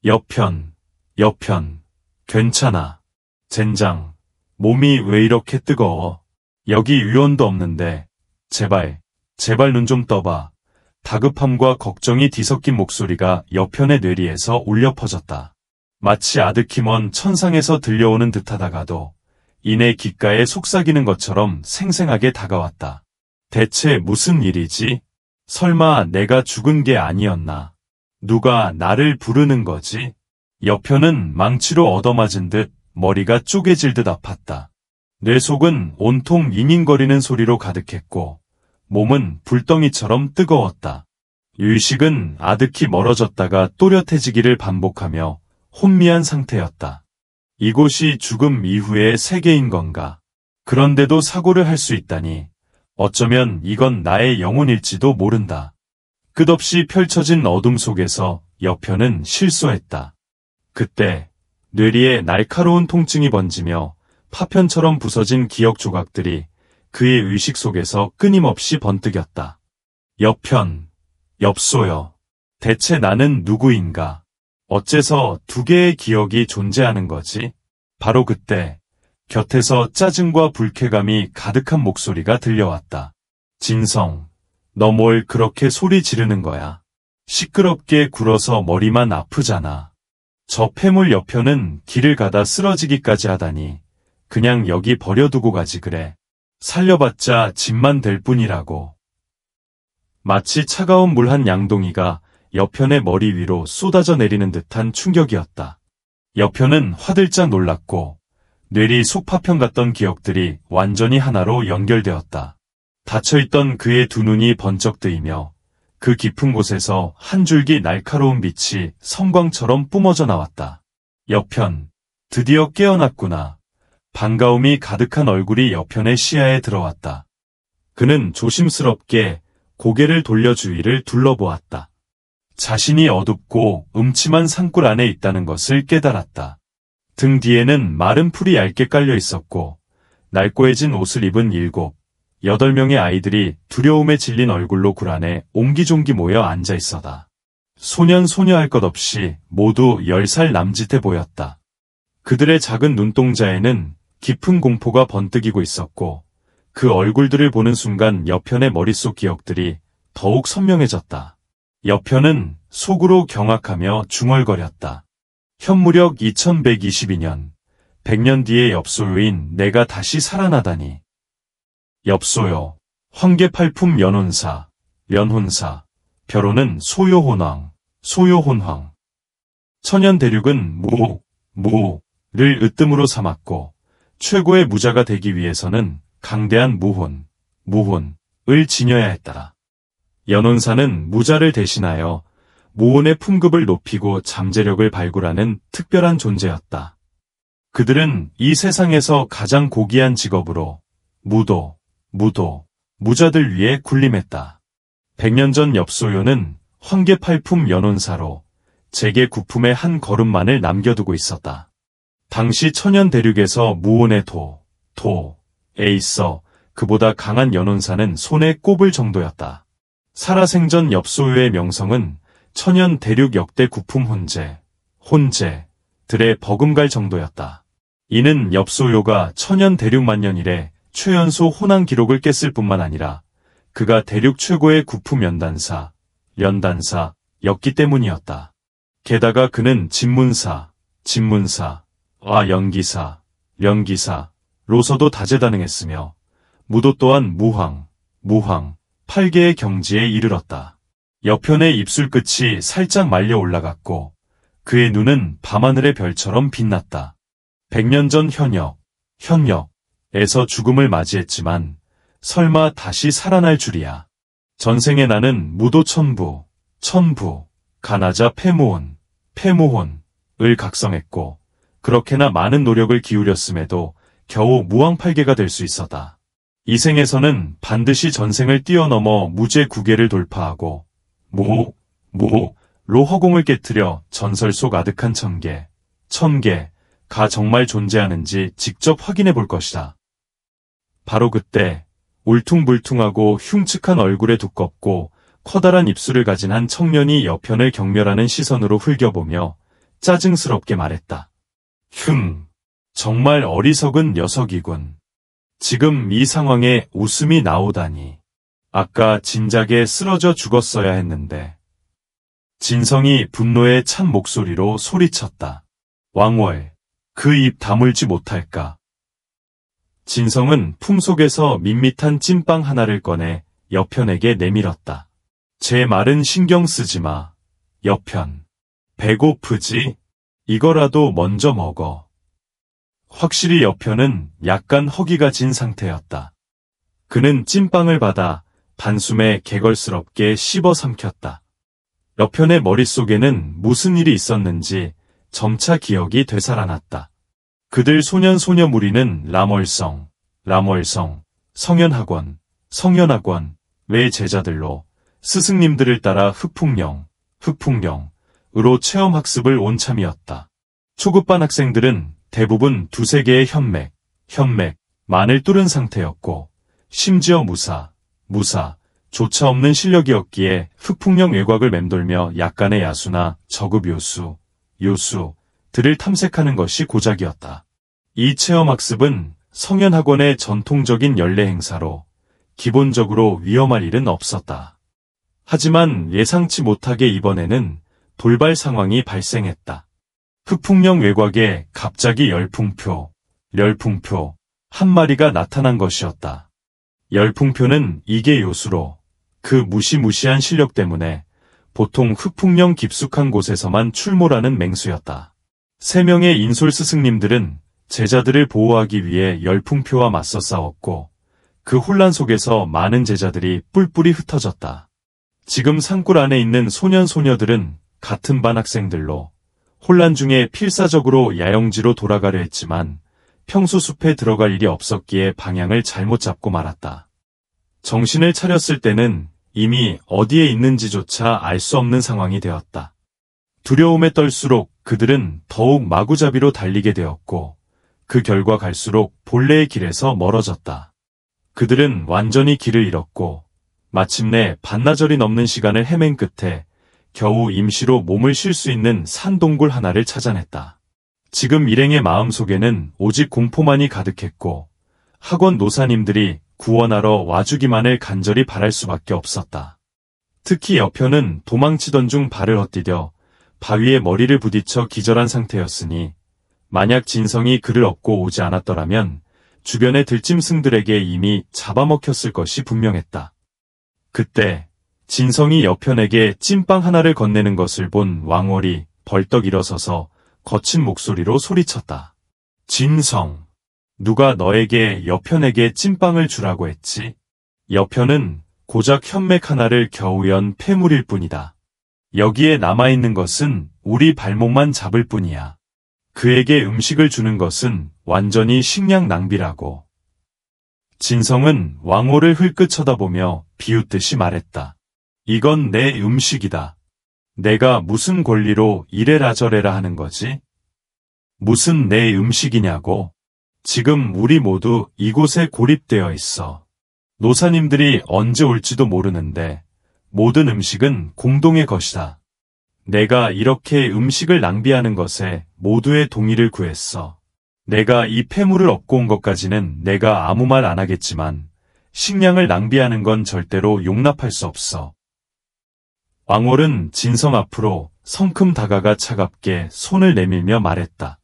여편, 괜찮아. 젠장, 몸이 왜 이렇게 뜨거워? 여기 위원도 없는데, 제발 눈 좀 떠봐. 다급함과 걱정이 뒤섞인 목소리가 여편의 뇌리에서 울려 퍼졌다. 마치 아득히 먼 천상에서 들려오는 듯하다가도 이내 귓가에 속삭이는 것처럼 생생하게 다가왔다. 대체 무슨 일이지? 설마 내가 죽은 게 아니었나? 누가 나를 부르는 거지? 여편은 망치로 얻어맞은 듯 머리가 쪼개질 듯 아팠다. 뇌 속은 온통 잉잉거리는 소리로 가득했고 몸은 불덩이처럼 뜨거웠다. 의식은 아득히 멀어졌다가 또렷해지기를 반복하며 혼미한 상태였다. 이곳이 죽음 이후의 세계인 건가? 그런데도 사고를 할 수 있다니 어쩌면 이건 나의 영혼일지도 모른다. 끝없이 펼쳐진 어둠 속에서 여편은 실소했다. 그때 뇌리에 날카로운 통증이 번지며 파편처럼 부서진 기억 조각들이 그의 의식 속에서 끊임없이 번뜩였다. 여편, 엽소여. 대체 나는 누구인가? 어째서 두 개의 기억이 존재하는 거지? 바로 그때 곁에서 짜증과 불쾌감이 가득한 목소리가 들려왔다. 진성, 너 뭘 그렇게 소리 지르는 거야? 시끄럽게 굴어서 머리만 아프잖아. 저 폐물 여편은 길을 가다 쓰러지기까지 하다니 그냥 여기 버려두고 가지 그래. 살려봤자 짐만 될 뿐이라고. 마치 차가운 물 한 양동이가 여편의 머리 위로 쏟아져 내리는 듯한 충격이었다. 여편은 화들짝 놀랐고 뇌리 속파편 같던 기억들이 완전히 하나로 연결되었다. 닫혀있던 그의 두 눈이 번쩍 뜨이며 그 깊은 곳에서 한 줄기 날카로운 빛이 성광처럼 뿜어져 나왔다. 여편, 드디어 깨어났구나. 반가움이 가득한 얼굴이 여편의 시야에 들어왔다. 그는 조심스럽게 고개를 돌려 주위를 둘러보았다. 자신이 어둡고 음침한 산골 안에 있다는 것을 깨달았다. 등 뒤에는 마른 풀이 얇게 깔려 있었고 날꼬해진 옷을 입은 7, 8명의 아이들이 두려움에 질린 얼굴로 굴 안에 옹기종기 모여 앉아 있어다. 소년 소녀할 것 없이 모두 10살 남짓해 보였다. 그들의 작은 눈동자에는 깊은 공포가 번뜩이고 있었고 그 얼굴들을 보는 순간 여편의 머릿속 기억들이 더욱 선명해졌다. 여편은 속으로 경악하며 중얼거렸다. 현무력 2122년, 100년 뒤의 엽소요인 내가 다시 살아나다니. 엽소요, 황계팔품 연혼사, 연혼사, 벼로는 소요혼황, 소요혼황. 천연대륙은 무를 으뜸으로 삼았고 최고의 무자가 되기 위해서는 강대한 무혼을 지녀야 했다. 연혼사는 무자를 대신하여 무혼의 품급을 높이고 잠재력을 발굴하는 특별한 존재였다. 그들은 이 세상에서 가장 고귀한 직업으로 무자들 위해 군림했다. 100년 전 엽소요는 황계팔품 연혼사로 제계 구품의 한 걸음만을 남겨두고 있었다. 당시 천연대륙에서 무혼의 도에 있어 그보다 강한 연혼사는 손에 꼽을 정도였다. 살아생전 엽소요의 명성은 천연대륙 역대 구품 혼재들의 버금갈 정도였다. 이는 엽소요가 천연대륙 만년 이래 최연소 혼황 기록을 깼을 뿐만 아니라 그가 대륙 최고의 구품 연단사였기 때문이었다. 게다가 그는 진문사와 연기사로서도 다재다능했으며 무도 또한 무황 8개의 경지에 이르렀다. 여편의 입술 끝이 살짝 말려 올라갔고 그의 눈은 밤하늘의 별처럼 빛났다. 100년 전 현역에서 죽음을 맞이했지만 설마 다시 살아날 줄이야. 전생에 나는 무도 천부, 가나자 폐모혼을 각성했고 그렇게나 많은 노력을 기울였음에도 겨우 무왕팔계가 될 수 있었다. 이 생에서는 반드시 전생을 뛰어넘어 무제 9계를 돌파하고 무로 허공을 깨트려 전설 속 아득한 천계가 정말 존재하는지 직접 확인해 볼 것이다. 바로 그때 울퉁불퉁하고 흉측한 얼굴에 두껍고 커다란 입술을 가진 한 청년이 여편을 경멸하는 시선으로 흘겨보며 짜증스럽게 말했다. 정말 어리석은 녀석이군. 지금 이 상황에 웃음이 나오다니. 아까 진작에 쓰러져 죽었어야 했는데. 진성이 분노에 찬 목소리로 소리쳤다. 왕월, 그 입 다물지 못할까? 진성은 품속에서 밋밋한 찐빵 하나를 꺼내 여편에게 내밀었다. 제 말은 신경 쓰지 마. 여편. 배고프지? 이거라도 먼저 먹어. 확실히 여편은 약간 허기가 진 상태였다. 그는 찐빵을 받아 반숨에 개걸스럽게 씹어 삼켰다. 여편의 머릿속에는 무슨 일이 있었는지 점차 기억이 되살아났다. 그들 소년 무리는 람월성, 성현학원, 성현학원 외 제자들로 스승님들을 따라 흑풍령으로 체험학습을 온 참이었다. 초급반 학생들은 대부분 두세 개의 현맥만을 뚫은 상태였고 심지어 무사조차 없는 실력이었기에 흑풍령 외곽을 맴돌며 약간의 야수나 저급 요수들을 탐색하는 것이 고작이었다. 이 체험학습은 성현학원의 전통적인 연례 행사로 기본적으로 위험할 일은 없었다. 하지만 예상치 못하게 이번에는 돌발 상황이 발생했다. 흑풍령 외곽에 갑자기 열풍표 한 마리가 나타난 것이었다. 열풍표는 이계 요수로 그 무시무시한 실력 때문에 보통 흑풍령 깊숙한 곳에서만 출몰하는 맹수였다. 3명의 인솔 스승님들은 제자들을 보호하기 위해 열풍표와 맞서 싸웠고 그 혼란 속에서 많은 제자들이 뿔뿔이 흩어졌다. 지금 산골 안에 있는 소년들은 같은 반 학생들로 혼란 중에 필사적으로 야영지로 돌아가려 했지만 평소 숲에 들어갈 일이 없었기에 방향을 잘못 잡고 말았다. 정신을 차렸을 때는 이미 어디에 있는지조차 알 수 없는 상황이 되었다. 두려움에 떨수록 그들은 더욱 마구잡이로 달리게 되었고 그 결과 갈수록 본래의 길에서 멀어졌다. 그들은 완전히 길을 잃었고 마침내 반나절이 넘는 시간을 헤맨 끝에 겨우 임시로 몸을 쉴 수 있는 산동굴 하나를 찾아냈다. 지금 일행의 마음속에는 오직 공포만이 가득했고 학원 노사님들이 구원하러 와주기만을 간절히 바랄 수밖에 없었다. 특히 여편은 도망치던 중 발을 헛디뎌 바위에 머리를 부딪혀 기절한 상태였으니 만약 진성이 그를 업고 오지 않았더라면 주변의 들짐승들에게 이미 잡아먹혔을 것이 분명했다. 그때 진성이 여편에게 찐빵 하나를 건네는 것을 본 왕월이 벌떡 일어서서 거친 목소리로 소리쳤다. 진성, 누가 너에게 여편에게 찐빵을 주라고 했지? 여편은 고작 현맥 하나를 겨우 연 폐물일 뿐이다. 여기에 남아있는 것은 우리 발목만 잡을 뿐이야. 그에게 음식을 주는 것은 완전히 식량 낭비라고. 진성은 왕호를 흘끗 쳐다보며 비웃듯이 말했다. 이건 내 음식이다. 내가 무슨 권리로 이래라 저래라 하는 거지? 무슨 내 음식이냐고. 지금 우리 모두 이곳에 고립되어 있어. 노사님들이 언제 올지도 모르는데 모든 음식은 공동의 것이다. 내가 이렇게 음식을 낭비하는 것에 모두의 동의를 구했어. 내가 이 폐물을 업고 온 것까지는 내가 아무 말 안 하겠지만 식량을 낭비하는 건 절대로 용납할 수 없어. 왕월은 진성 앞으로 성큼 다가가 차갑게 손을 내밀며 말했다.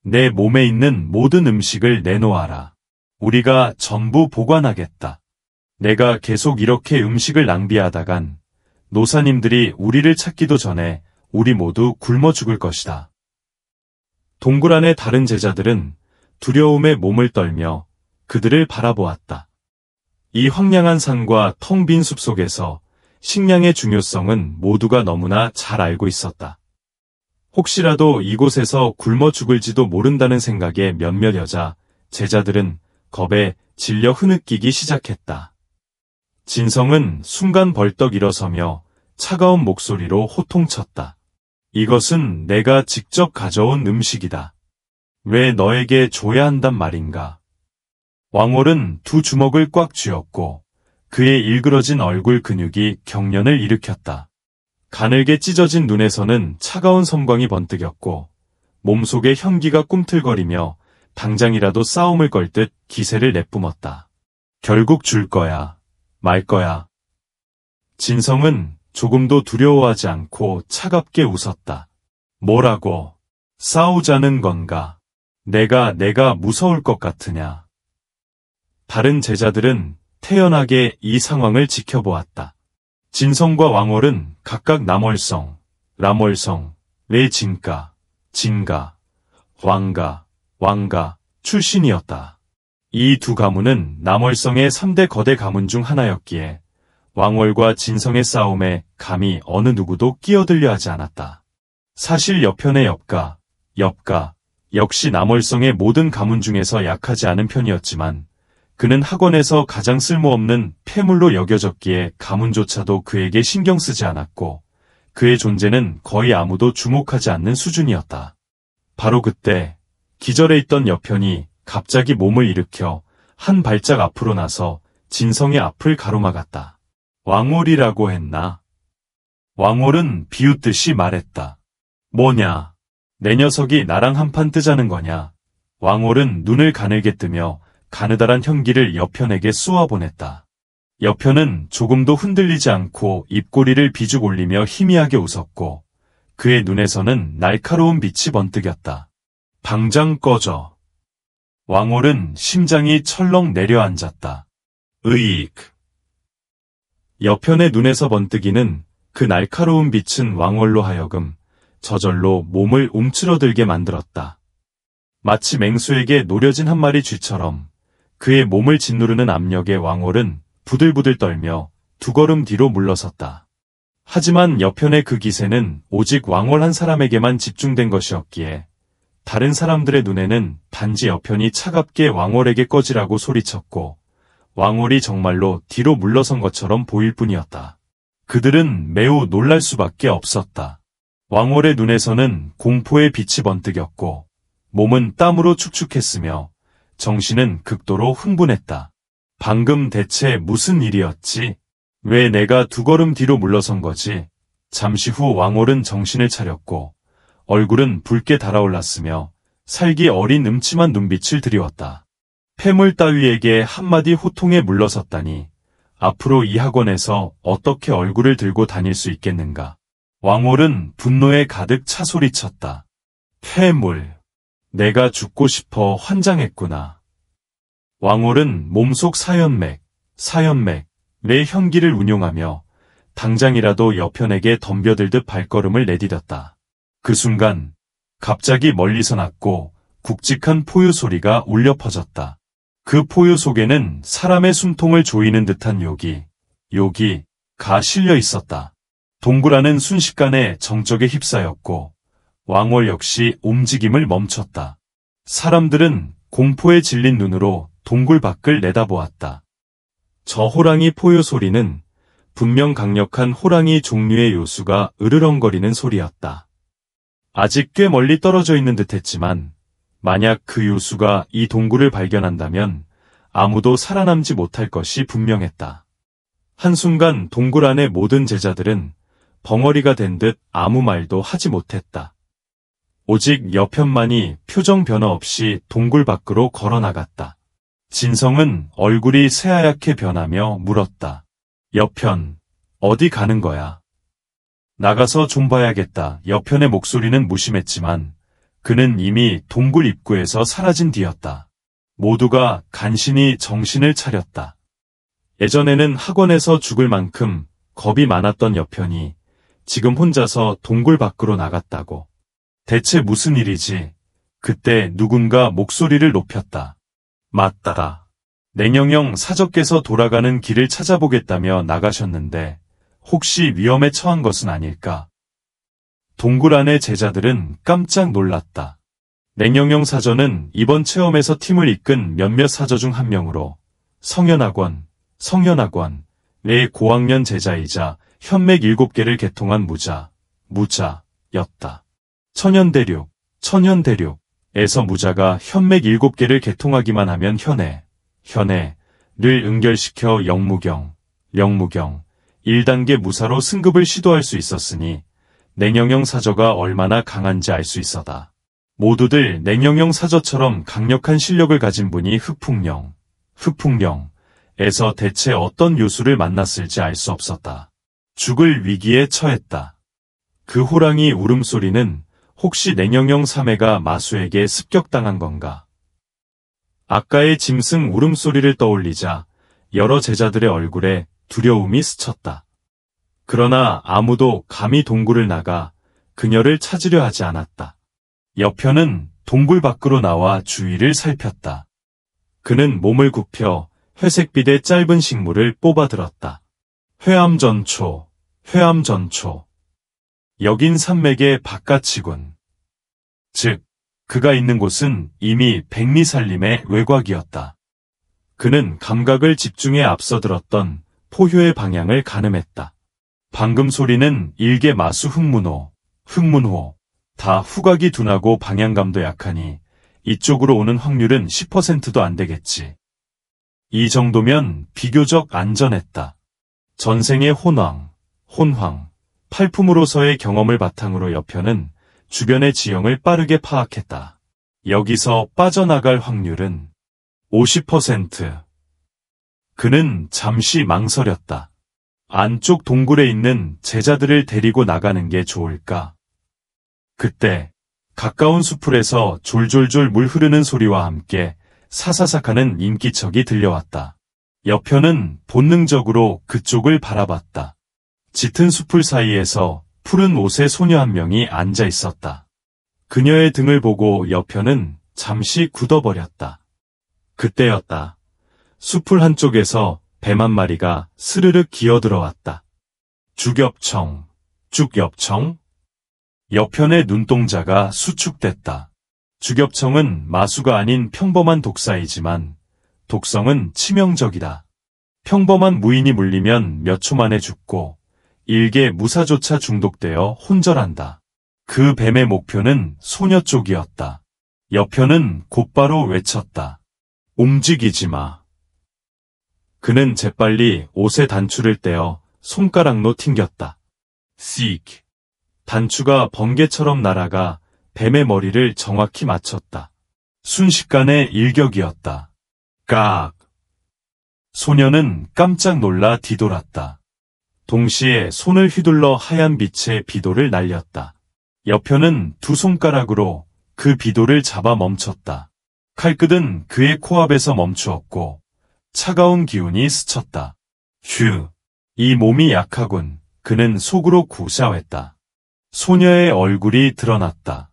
내 몸에 있는 모든 음식을 내놓아라. 우리가 전부 보관하겠다. 내가 계속 이렇게 음식을 낭비하다간 노사님들이 우리를 찾기도 전에 우리 모두 굶어 죽을 것이다. 동굴 안의 다른 제자들은 두려움에 몸을 떨며 그들을 바라보았다. 이 황량한 산과 텅 빈 숲속에서 식량의 중요성은 모두가 너무나 잘 알고 있었다. 혹시라도 이곳에서 굶어 죽을지도 모른다는 생각에 몇몇 여자 제자들은 겁에 질려 흐느끼기 시작했다. 진성은 순간 벌떡 일어서며 차가운 목소리로 호통쳤다. 이것은 내가 직접 가져온 음식이다. 왜 너에게 줘야 한단 말인가? 왕월은 두 주먹을 꽉 쥐었고 그의 일그러진 얼굴 근육이 경련을 일으켰다. 가늘게 찢어진 눈에서는 차가운 섬광이 번뜩였고 몸속에 현기가 꿈틀거리며 당장이라도 싸움을 걸 듯 기세를 내뿜었다. 결국 줄 거야, 말 거야. 진성은 조금도 두려워하지 않고 차갑게 웃었다. 뭐라고? 싸우자는 건가? 내가 무서울 것 같으냐? 다른 제자들은 태연하게 이 상황을 지켜보았다. 진성과 왕월은 각각 남월성, 람월성, 레진가, 진가, 왕가 출신이었다. 이 두 가문은 남월성의 3대 거대 가문 중 하나였기에 왕월과 진성의 싸움에 감히 어느 누구도 끼어들려 하지 않았다. 사실 옆편의 엽가 역시 남월성의 모든 가문 중에서 약하지 않은 편이었지만 그는 학원에서 가장 쓸모없는 폐물로 여겨졌기에 가문조차도 그에게 신경 쓰지 않았고 그의 존재는 거의 아무도 주목하지 않는 수준이었다. 바로 그때 기절해 있던 여편이 갑자기 몸을 일으켜 한 발짝 앞으로 나서 진성의 앞을 가로막았다. 왕월이라고 했나? 왕월은 비웃듯이 말했다. 뭐냐? 내 녀석이 나랑 한판 뜨자는 거냐? 왕월은 눈을 가늘게 뜨며 가느다란 현기를 여편에게 쏘아보냈다. 여편은 조금도 흔들리지 않고 입꼬리를 비죽 올리며 희미하게 웃었고 그의 눈에서는 날카로운 빛이 번뜩였다. 당장 꺼져. 왕월은 심장이 철렁 내려앉았다. 으익. 여편의 눈에서 번뜩이는 그 날카로운 빛은 왕월로 하여금 저절로 몸을 움츠러들게 만들었다. 마치 맹수에게 노려진 한 마리 쥐처럼 그의 몸을 짓누르는 압력에 왕월은 부들부들 떨며 두 걸음 뒤로 물러섰다. 하지만 여편의 그 기세는 오직 왕월 한 사람에게만 집중된 것이었기에 다른 사람들의 눈에는 단지 여편이 차갑게 왕월에게 꺼지라고 소리쳤고 왕월이 정말로 뒤로 물러선 것처럼 보일 뿐이었다. 그들은 매우 놀랄 수밖에 없었다. 왕월의 눈에서는 공포의 빛이 번뜩였고 몸은 땀으로 축축했으며 정신은 극도로 흥분했다. 방금 대체 무슨 일이었지? 왜 내가 두 걸음 뒤로 물러선 거지? 잠시 후 왕월은 정신을 차렸고 얼굴은 붉게 달아올랐으며 살기 어린 음침한 눈빛을 들이웠다. 폐물 따위에게 한마디 호통에 물러섰다니 앞으로 이 학원에서 어떻게 얼굴을 들고 다닐 수 있겠는가? 왕월은 분노에 가득 차 소리쳤다. 폐물. 내가 죽고 싶어 환장했구나. 왕월은 몸속 사연맥, 내 현기를 운용하며 당장이라도 여편에게 덤벼들듯 발걸음을 내디뎠다. 그 순간 갑자기 멀리서 났고 굵직한 포효 소리가 울려 퍼졌다. 그 포효 속에는 사람의 숨통을 조이는 듯한 욕이가 실려 있었다. 동굴안은 순식간에 정적에 휩싸였고 왕월 역시 움직임을 멈췄다. 사람들은 공포에 질린 눈으로 동굴 밖을 내다보았다. 저 호랑이 포효 소리는 분명 강력한 호랑이 종류의 요수가 으르렁거리는 소리였다. 아직 꽤 멀리 떨어져 있는 듯했지만 만약 그 요수가 이 동굴을 발견한다면 아무도 살아남지 못할 것이 분명했다. 한순간 동굴 안의 모든 제자들은 벙어리가 된 듯 아무 말도 하지 못했다. 오직 여편만이 표정 변화 없이 동굴 밖으로 걸어나갔다. 진성은 얼굴이 새하얗게 변하며 물었다. 여편, 어디 가는 거야? 나가서 좀 봐야겠다. 여편의 목소리는 무심했지만 그는 이미 동굴 입구에서 사라진 뒤였다. 모두가 간신히 정신을 차렸다. 예전에는 학원에서 죽을 만큼 겁이 많았던 여편이 지금 혼자서 동굴 밖으로 나갔다고. 대체 무슨 일이지? 그때 누군가 목소리를 높였다. 맞다. 냉영영 사적께서 돌아가는 길을 찾아보겠다며 나가셨는데 혹시 위험에 처한 것은 아닐까? 동굴 안의 제자들은 깜짝 놀랐다. 냉영영 사저는 이번 체험에서 팀을 이끈 몇몇 사저 중 한 명으로 성현학원의 고학년 제자이자 현맥 7개를 개통한 무자였다. 천연대륙에서 무자가 현맥 7개를 개통하기만 하면 현해를 응결시켜 영무경에서 1단계 무사로 승급을 시도할 수 있었으니 냉영영 사저가 얼마나 강한지 알 수 있어다. 모두들 냉영영 사저처럼 강력한 실력을 가진 분이 흑풍령에서 대체 어떤 요술을 만났을지 알 수 없었다. 죽을 위기에 처했다. 그 호랑이 울음소리는 혹시 냉영영 3회가 마수에게 습격당한 건가? 아까의 짐승 울음소리를 떠올리자 여러 제자들의 얼굴에 두려움이 스쳤다. 그러나 아무도 감히 동굴을 나가 그녀를 찾으려 하지 않았다. 여편은 동굴 밖으로 나와 주위를 살폈다. 그는 몸을 굽혀 회색빛의 짧은 식물을 뽑아들었다. 회암전초. 여긴 산맥의 바깥이군. 즉, 그가 있는 곳은 이미 백리살림의 외곽이었다. 그는 감각을 집중해 앞서 들었던 포효의 방향을 가늠했다. 방금 소리는 일개 마수 흑문호, 다 후각이 둔하고 방향감도 약하니 이쪽으로 오는 확률은 10%도 안 되겠지. 이 정도면 비교적 안전했다. 전생의 혼황, 팔품으로서의 경험을 바탕으로 여편은 주변의 지형을 빠르게 파악했다. 여기서 빠져나갈 확률은 50%. 그는 잠시 망설였다. 안쪽 동굴에 있는 제자들을 데리고 나가는 게 좋을까? 그때 가까운 수풀에서 졸졸졸 물 흐르는 소리와 함께 사사삭하는 인기척이 들려왔다. 여편은 본능적으로 그쪽을 바라봤다. 짙은 수풀 사이에서 푸른 옷의 소녀 한 명이 앉아 있었다. 그녀의 등을 보고 여편은 잠시 굳어버렸다. 그때였다. 수풀 한쪽에서 뱀 한 마리가 스르륵 기어들어왔다. 쭉엽청. 여편의 눈동자가 수축됐다. 쭉엽청은 마수가 아닌 평범한 독사이지만 독성은 치명적이다. 평범한 무인이 물리면 몇 초 만에 죽고 일개 무사조차 중독되어 혼절한다. 그 뱀의 목표는 소녀 쪽이었다. 여편은 곧바로 외쳤다. 움직이지 마. 그는 재빨리 옷의 단추를 떼어 손가락로 튕겼다. 씩. 단추가 번개처럼 날아가 뱀의 머리를 정확히 맞췄다. 순식간의 일격이었다. 깍. 소녀는 깜짝 놀라 뒤돌았다. 동시에 손을 휘둘러 하얀 빛의 비도를 날렸다. 여편은 두 손가락으로 그 비도를 잡아 멈췄다. 칼끝은 그의 코앞에서 멈추었고 차가운 기운이 스쳤다. 휴, 이 몸이 약하군. 그는 속으로 구샤했다. 소녀의 얼굴이 드러났다.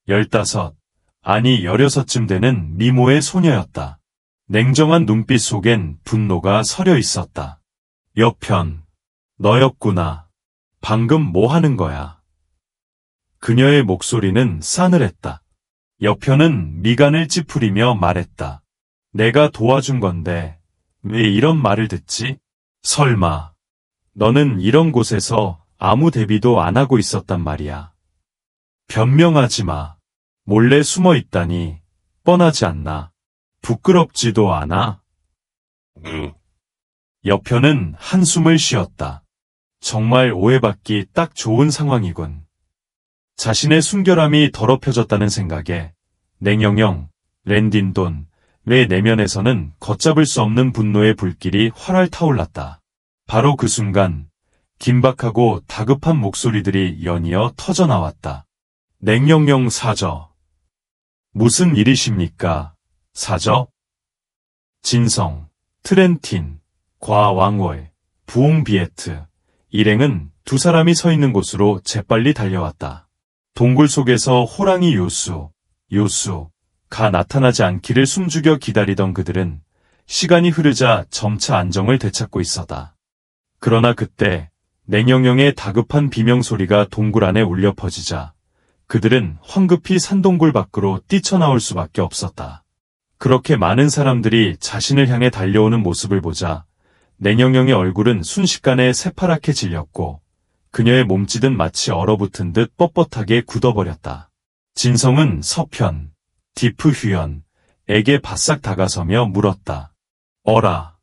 15, 아니 16쯤 되는 미모의 소녀였다. 냉정한 눈빛 속엔 분노가 서려 있었다. 여편, 너였구나. 방금 뭐 하는 거야? 그녀의 목소리는 싸늘했다. 여편은 미간을 찌푸리며 말했다. 내가 도와준 건데 왜 이런 말을 듣지? 설마 너는 이런 곳에서 아무 대비도 안 하고 있었단 말이야. 변명하지 마. 몰래 숨어 있다니 뻔하지 않나? 부끄럽지도 않아? 여편은 한숨을 쉬었다. 정말 오해받기 딱 좋은 상황이군. 자신의 순결함이 더럽혀졌다는 생각에 냉영영, 랜딘돈, 내 내면에서는 걷잡을 수 없는 분노의 불길이 활활 타올랐다. 바로 그 순간 긴박하고 다급한 목소리들이 연이어 터져나왔다. 냉영영 사저. 무슨 일이십니까? 사저? 진성, 트렌틴, 과왕월, 부옹비에트, 일행은 두 사람이 서 있는 곳으로 재빨리 달려왔다. 동굴 속에서 호랑이 요수가 나타나지 않기를 숨죽여 기다리던 그들은 시간이 흐르자 점차 안정을 되찾고 있었다. 그러나 그때 냉영영의 다급한 비명소리가 동굴 안에 울려 퍼지자 그들은 황급히 산동굴 밖으로 뛰쳐나올 수밖에 없었다. 그렇게 많은 사람들이 자신을 향해 달려오는 모습을 보자 냉영영의 얼굴은 순식간에 새파랗게 질렸고 그녀의 몸짓은 마치 얼어붙은 듯 뻣뻣하게 굳어버렸다. 진성은 서편, 디프 휴연에게 바싹 다가서며 물었다. 어라,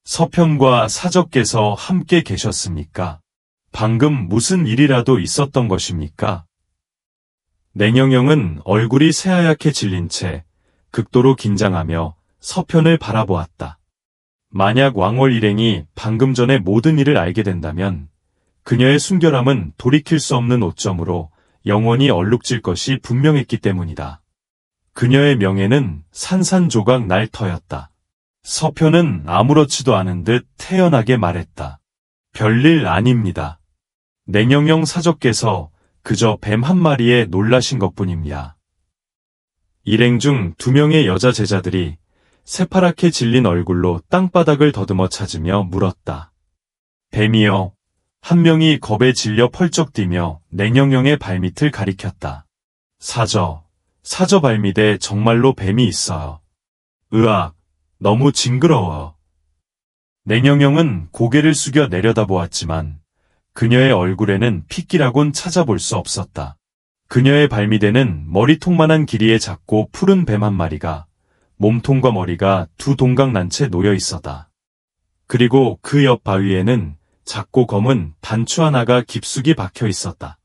서편과 사적께서 함께 계셨습니까? 방금 무슨 일이라도 있었던 것입니까? 냉영영은 얼굴이 새하얗게 질린 채 극도로 긴장하며 서편을 바라보았다. 만약 왕월 일행이 방금 전에 모든 일을 알게 된다면 그녀의 순결함은 돌이킬 수 없는 오점으로 영원히 얼룩질 것이 분명했기 때문이다. 그녀의 명예는 산산조각 날 터였다. 서편은 아무렇지도 않은 듯 태연하게 말했다. 별일 아닙니다. 냉영영 사적께서 그저 뱀 한 마리에 놀라신 것뿐입니다. 일행 중 2명의 여자 제자들이 새파랗게 질린 얼굴로 땅바닥을 더듬어 찾으며 물었다. 뱀이요. 한 명이 겁에 질려 펄쩍 뛰며 냉영영의 발밑을 가리켰다. 사저 발밑에 정말로 뱀이 있어요. 으악, 너무 징그러워. 냉영영은 고개를 숙여 내려다보았지만 그녀의 얼굴에는 핏기라곤 찾아볼 수 없었다. 그녀의 발밑에는 머리통만한 길이의 작고 푸른 뱀 한 마리가 몸통과 머리가 2 동강 채 놓여 있었다. 그리고 그 옆 바위에는 작고 검은 단추 하나가 깊숙이 박혀 있었다.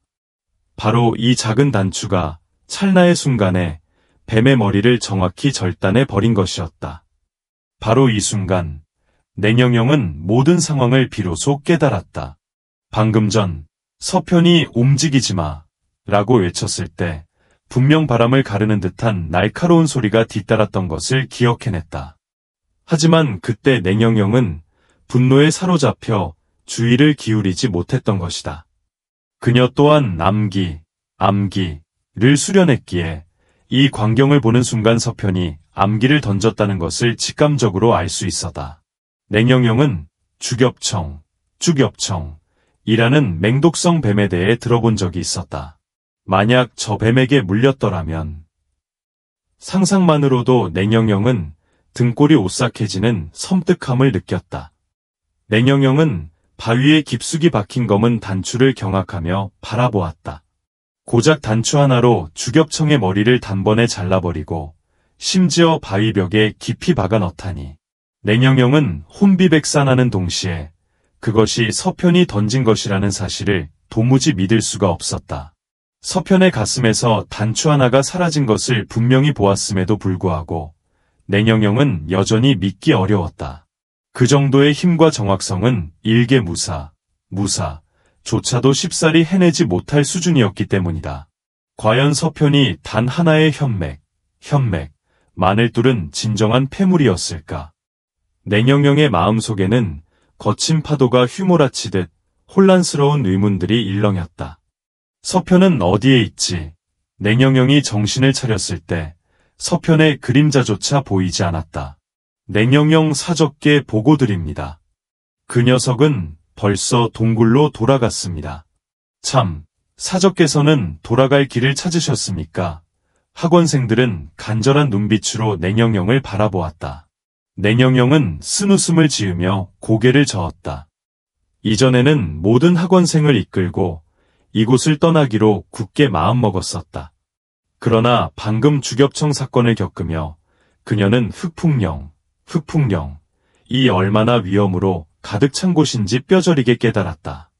바로 이 작은 단추가 찰나의 순간에 뱀의 머리를 정확히 절단해 버린 것이었다. 바로 이 순간 냉영영은 모든 상황을 비로소 깨달았다. 방금 전 서편이 움직이지 마 라고 외쳤을 때 분명 바람을 가르는 듯한 날카로운 소리가 뒤따랐던 것을 기억해냈다. 하지만 그때 냉영영은 분노에 사로잡혀 주의를 기울이지 못했던 것이다. 그녀 또한 암기를 수련했기에 이 광경을 보는 순간 서편이 암기를 던졌다는 것을 직감적으로 알 수 있었다. 냉영영은 주겹청이라는 맹독성 뱀에 대해 들어본 적이 있었다. 만약 저 뱀에게 물렸더라면 상상만으로도 냉영영은 등골이 오싹해지는 섬뜩함을 느꼈다. 냉영영은 바위에 깊숙이 박힌 검은 단추를 경악하며 바라보았다. 고작 단추 하나로 주겹청의 머리를 단번에 잘라버리고 심지어 바위벽에 깊이 박아 넣다니. 냉영영은 혼비백산하는 동시에 그것이 서편이 던진 것이라는 사실을 도무지 믿을 수가 없었다. 서편의 가슴에서 단추 하나가 사라진 것을 분명히 보았음에도 불구하고 냉영영은 여전히 믿기 어려웠다. 그 정도의 힘과 정확성은 일개무사조차도 쉽사리 해내지 못할 수준이었기 때문이다. 과연 서편이 단 하나의 현맥만을 뚫은 진정한 폐물이었을까? 냉영영의 마음속에는 거친 파도가 휘몰아치듯 혼란스러운 의문들이 일렁였다. 서편은 어디에 있지? 냉영영이 정신을 차렸을 때 서편의 그림자조차 보이지 않았다. 냉영영 사적께 보고드립니다. 그 녀석은 벌써 동굴로 돌아갔습니다. 참, 사적께서는 돌아갈 길을 찾으셨습니까? 학원생들은 간절한 눈빛으로 냉영영을 바라보았다. 냉영영은 쓴웃음을 지으며 고개를 저었다. 이전에는 모든 학원생을 이끌고 이곳을 떠나기로 굳게 마음먹었었다. 그러나 방금 주겹청 사건을 겪으며 그녀는 흑풍령, 이 얼마나 위험으로 가득 찬 곳인지 뼈저리게 깨달았다.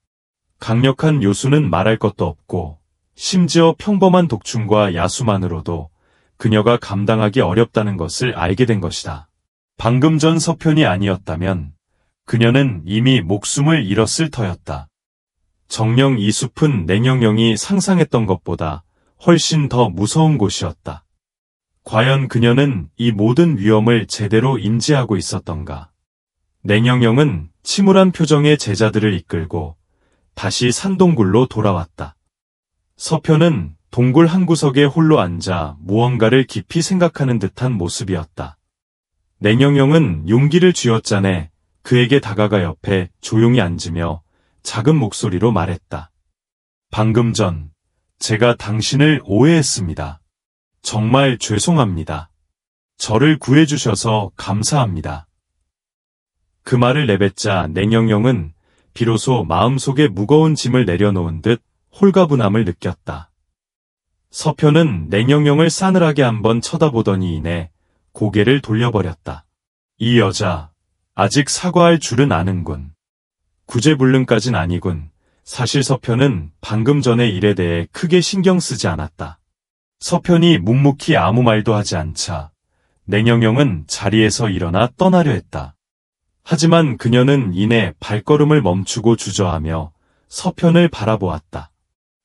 강력한 요수는 말할 것도 없고 심지어 평범한 독충과 야수만으로도 그녀가 감당하기 어렵다는 것을 알게 된 것이다. 방금 전 서편이 아니었다면 그녀는 이미 목숨을 잃었을 터였다. 정녕 이 숲은 냉영영이 상상했던 것보다 훨씬 더 무서운 곳이었다. 과연 그녀는 이 모든 위험을 제대로 인지하고 있었던가? 냉영영은 침울한 표정의 제자들을 이끌고 다시 산동굴로 돌아왔다. 서편은 동굴 한 구석에 홀로 앉아 무언가를 깊이 생각하는 듯한 모습이었다. 냉영영은 용기를 쥐어짜내 그에게 다가가 옆에 조용히 앉으며 작은 목소리로 말했다. 방금 전 제가 당신을 오해했습니다. 정말 죄송합니다. 저를 구해주셔서 감사합니다. 그 말을 내뱉자 냉영영은 비로소 마음속에 무거운 짐을 내려놓은 듯 홀가분함을 느꼈다. 서편은 냉영영을 싸늘하게 한번 쳐다보더니 이내 고개를 돌려버렸다. 이 여자, 아직 사과할 줄은 아는군. 구제불능까진 아니군. 사실 서편은 방금 전의 일에 대해 크게 신경 쓰지 않았다. 서편이 묵묵히 아무 말도 하지 않자 냉영영은 자리에서 일어나 떠나려 했다. 하지만 그녀는 이내 발걸음을 멈추고 주저하며 서편을 바라보았다.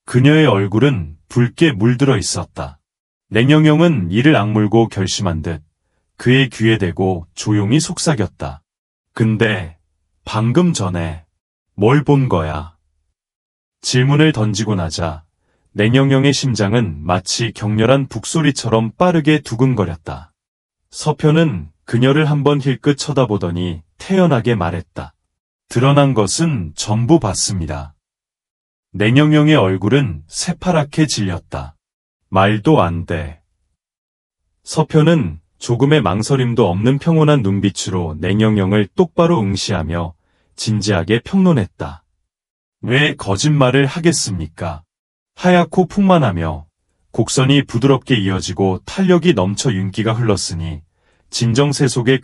그녀의 얼굴은 붉게 물들어 있었다. 냉영영은 이를 악물고 결심한 듯 그의 귀에 대고 조용히 속삭였다. 근데 방금 전에 뭘 본 거야? 질문을 던지고 나자 냉영영의 심장은 마치 격렬한 북소리처럼 빠르게 두근거렸다. 서편은 그녀를 한번 힐끗 쳐다보더니 태연하게 말했다. 드러난 것은 전부 봤습니다. 냉영영의 얼굴은 새파랗게 질렸다. 말도 안 돼. 서편은 조금의 망설임도 없는 평온한 눈빛으로 냉영영을 똑바로 응시하며 진지하게 평론했다. 왜 거짓말을 하겠습니까? 하얗고 풍만하며 곡선이 부드럽게 이어지고 탄력이 넘쳐 윤기가 흘렀으니 진정세 속의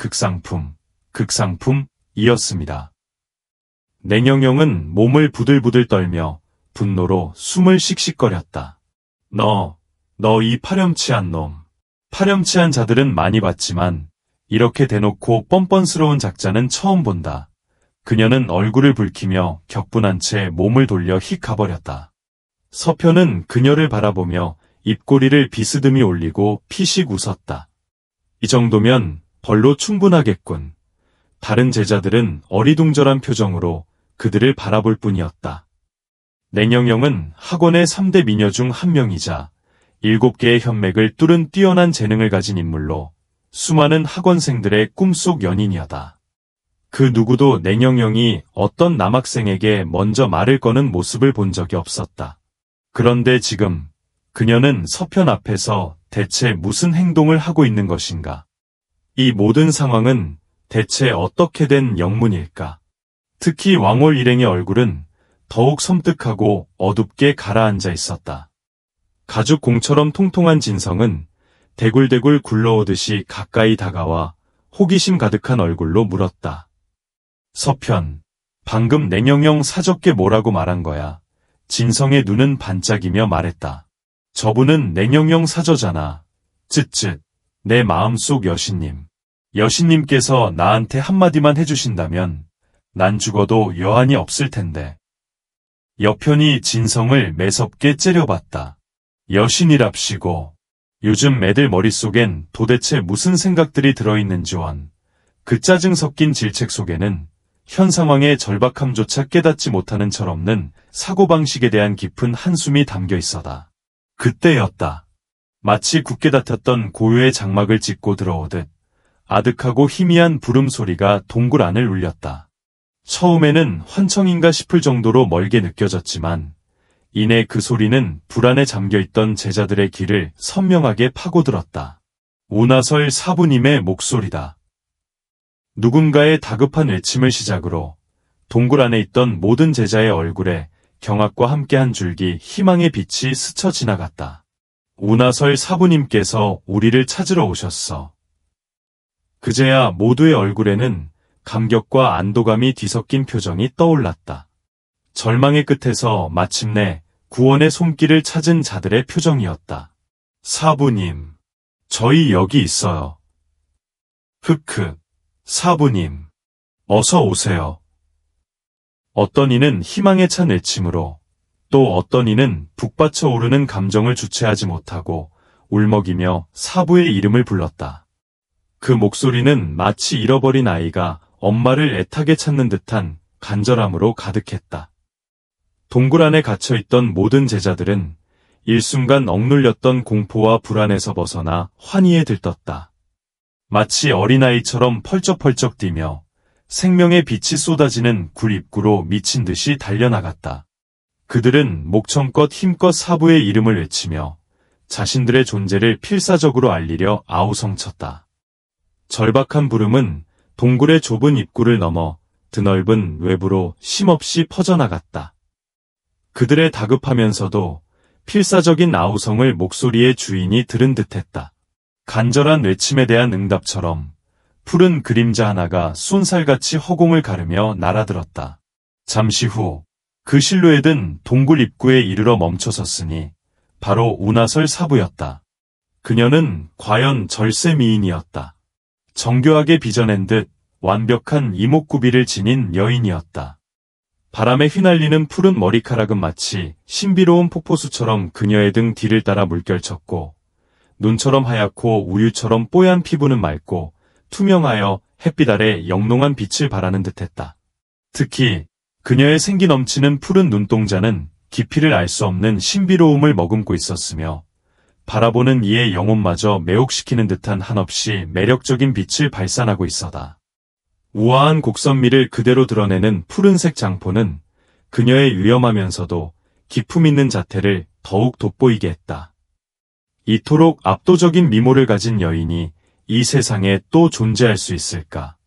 극상품이었습니다. 냉영영은 몸을 부들부들 떨며 분노로 숨을 씩씩거렸다. 너 이 파렴치한 놈. 파렴치한 자들은 많이 봤지만 이렇게 대놓고 뻔뻔스러운 작자는 처음 본다. 그녀는 얼굴을 붉히며 격분한 채 몸을 돌려 휙 가버렸다. 서편은 그녀를 바라보며 입꼬리를 비스듬히 올리고 피식 웃었다. 이 정도면 벌로 충분하겠군. 다른 제자들은 어리둥절한 표정으로 그들을 바라볼 뿐이었다. 냉영영은 학원의 3대 미녀 중 한 명이자 7개의 현맥을 뚫은 뛰어난 재능을 가진 인물로 수많은 학원생들의 꿈속 연인이었다. 그 누구도 냉영영이 어떤 남학생에게 먼저 말을 거는 모습을 본 적이 없었다. 그런데 지금 그녀는 서편 앞에서 대체 무슨 행동을 하고 있는 것인가? 이 모든 상황은 대체 어떻게 된 영문일까? 특히 왕월 일행의 얼굴은 더욱 섬뜩하고 어둡게 가라앉아 있었다. 가죽공처럼 통통한 진성은 대굴대굴 굴러오듯이 가까이 다가와 호기심 가득한 얼굴로 물었다. 서편, 방금 냉영영 사적게 뭐라고 말한 거야? 진성의 눈은 반짝이며 말했다. 저분은 냉영영 사저잖아. 쯧쯧, 내 마음속 여신님. 여신님께서 나한테 한마디만 해주신다면 난 죽어도 여한이 없을 텐데. 여편이 진성을 매섭게 째려봤다. 여신이랍시고 요즘 애들 머릿속엔 도대체 무슨 생각들이 들어있는지 원. 그 짜증 섞인 질책 속에는 현 상황의 절박함조차 깨닫지 못하는 철없는 사고방식에 대한 깊은 한숨이 담겨 있어다. 그때였다. 마치 굳게 닫혔던 고요의 장막을 찢고 들어오듯 아득하고 희미한 부름소리가 동굴 안을 울렸다. 처음에는 환청인가 싶을 정도로 멀게 느껴졌지만 이내 그 소리는 불안에 잠겨있던 제자들의 귀를 선명하게 파고들었다. 오나설 사부님의 목소리다. 누군가의 다급한 외침을 시작으로 동굴 안에 있던 모든 제자의 얼굴에 경악과 함께 한 줄기 희망의 빛이 스쳐 지나갔다. 오나설 사부님께서 우리를 찾으러 오셨어. 그제야 모두의 얼굴에는 감격과 안도감이 뒤섞인 표정이 떠올랐다. 절망의 끝에서 마침내 구원의 손길을 찾은 자들의 표정이었다. 사부님, 저희 여기 있어요. 흑흑, 사부님, 어서 오세요. 어떤 이는 희망에 찬 외침으로, 또 어떤 이는 북받쳐 오르는 감정을 주체하지 못하고 울먹이며 사부의 이름을 불렀다. 그 목소리는 마치 잃어버린 아이가 엄마를 애타게 찾는 듯한 간절함으로 가득했다. 동굴 안에 갇혀있던 모든 제자들은 일순간 억눌렸던 공포와 불안에서 벗어나 환희에 들떴다. 마치 어린아이처럼 펄쩍펄쩍 뛰며 생명의 빛이 쏟아지는 굴 입구로 미친 듯이 달려나갔다. 그들은 목청껏 힘껏 사부의 이름을 외치며 자신들의 존재를 필사적으로 알리려 아우성쳤다. 절박한 부름은 동굴의 좁은 입구를 넘어 드넓은 외부로 쉼없이 퍼져나갔다. 그들의 다급하면서도 필사적인 아우성을 목소리의 주인이 들은 듯했다. 간절한 외침에 대한 응답처럼 푸른 그림자 하나가 쏜살같이 허공을 가르며 날아들었다. 잠시 후 그 실루엣은 동굴 입구에 이르러 멈춰섰으니 바로 운하설 사부였다. 그녀는 과연 절세 미인이었다. 정교하게 빚어낸 듯 완벽한 이목구비를 지닌 여인이었다. 바람에 휘날리는 푸른 머리카락은 마치 신비로운 폭포수처럼 그녀의 등 뒤를 따라 물결쳤고, 눈처럼 하얗고 우유처럼 뽀얀 피부는 맑고 투명하여 햇빛 아래 영롱한 빛을 발하는 듯했다. 특히 그녀의 생기 넘치는 푸른 눈동자는 깊이를 알 수 없는 신비로움을 머금고 있었으며, 바라보는 이의 영혼마저 매혹시키는 듯한 한없이 매력적인 빛을 발산하고 있었다. 우아한 곡선미를 그대로 드러내는 푸른색 장포는 그녀의 위험하면서도 기품 있는 자태를 더욱 돋보이게 했다. 이토록 압도적인 미모를 가진 여인이 이 세상에 또 존재할 수 있을까?